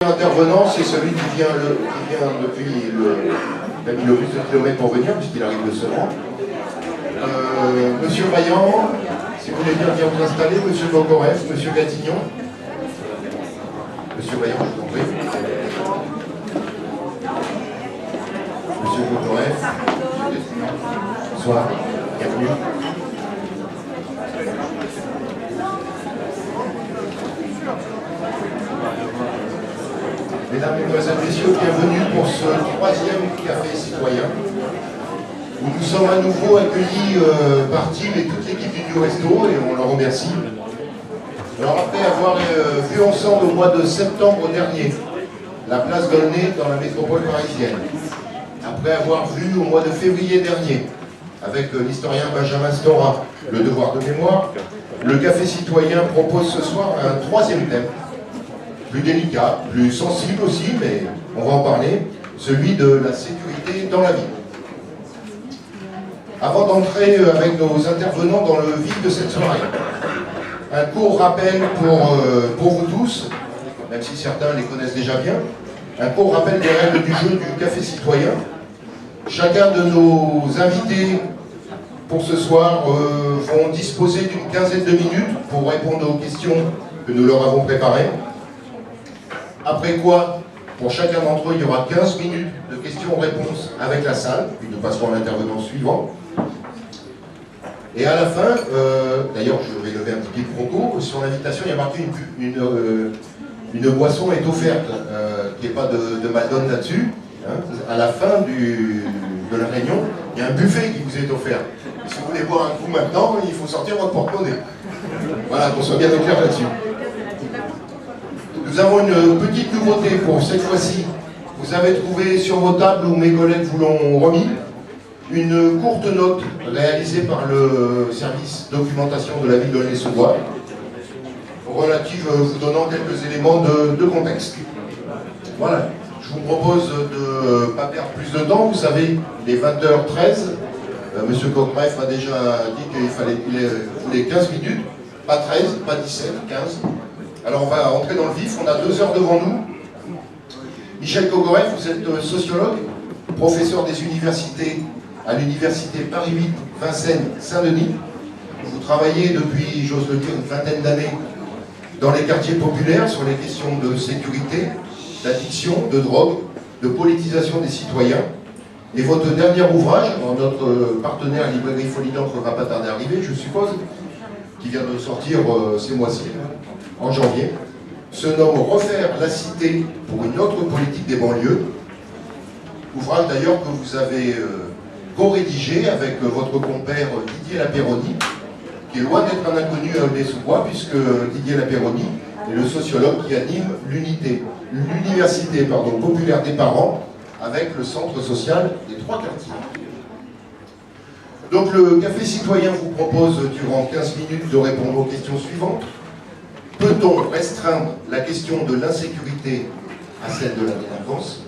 L'intervenant, c'est celui qui vient depuis le plus de kilomètres pour venir, puisqu'il arrive de Sevran. Monsieur Vaillant, si vous voulez bien vous installer, Monsieur Gogorev, Monsieur Gatignon. Monsieur Vaillant, je vous en prie. Monsieur Gogorev, bonsoir, bienvenue. Mesdames, Mesdemoiselles, Messieurs, bienvenue pour ce troisième café citoyen où nous sommes à nouveau accueillis par Tim et toute l'équipe du New Resto et on leur remercie. Alors après avoir vu ensemble au mois de septembre dernier la place Gaulnay dans la métropole parisienne, après avoir vu au mois de février dernier avec l'historien Benjamin Stora le devoir de mémoire, le café citoyen propose ce soir un troisième thème, plus délicat, plus sensible aussi, mais on va en parler, celui de la sécurité dans la ville. Avant d'entrer avec nos intervenants dans le vif de cette soirée, un court rappel pour vous tous, même si certains les connaissent déjà bien, un court rappel des règles du jeu du café citoyen. Chacun de nos invités pour ce soir vont disposer d'une quinzaine de minutes pour répondre aux questions que nous leur avons préparées. Après quoi, pour chacun d'entre eux, il y aura 15 minutes de questions-réponses avec la salle, puis nous passerons à l'intervenant suivant. Et à la fin, d'ailleurs je vais lever un petit quiproquo, sur l'invitation il y a marqué une boisson est offerte, qu'il n'y ait pas de mal donne là-dessus. Hein. À la fin de la réunion, il y a un buffet qui vous est offert. Et si vous voulez boire un coup maintenant, il faut sortir votre porte-monnaie. Voilà, qu'on soit bien au clair là-dessus. Nous avons une petite nouveauté pour cette fois-ci. Vous avez trouvé sur vos tables, où mes collègues vous l'ont remis, une courte note réalisée par le service documentation de la ville de Aulnay-sous-Bois, relative, vous donnant quelques éléments de contexte. Voilà, je vous propose de ne pas perdre plus de temps. Vous savez, il est 20h13. Monsieur Coqueref a déjà dit qu'il voulait 15 minutes, pas 13, pas 17, 15. Alors on va entrer dans le vif, on a 2 heures devant nous. Michel Gogorev, vous êtes sociologue, professeur des universités à l'université Paris 8, Vincennes, Saint-Denis. Vous travaillez depuis, j'ose le dire, une vingtaine d'années dans les quartiers populaires sur les questions de sécurité, d'addiction, de drogue, de politisation des citoyens. Et votre dernier ouvrage, notre partenaire Librairie Folie d'encre ne va pas tarder à arriver, je suppose, qui vient de sortir ces mois-ci, en janvier, se nomme « Refaire la cité pour une autre politique des banlieues ». Ouvrage d'ailleurs que vous avez co-rédigé avec votre compère Didier Lapéronie, qui est loin d'être un inconnu à Aulnay-sous-Bois, puisque Didier Lapéronie est le sociologue qui anime l'université populaire des parents avec le centre social des 3 quartiers. Donc le Café Citoyen vous propose durant 15 minutes de répondre aux questions suivantes. Peut-on restreindre la question de l'insécurité à celle de la délinquance?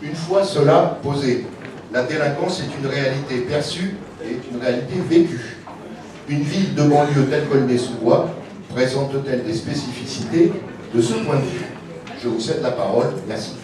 Une fois cela posé, la délinquance est une réalité perçue et une réalité vécue. Une ville de banlieue telle qu'Aulnay-sous-Bois présente-t-elle des spécificités de ce point de vue? Je vous cède la parole. Merci.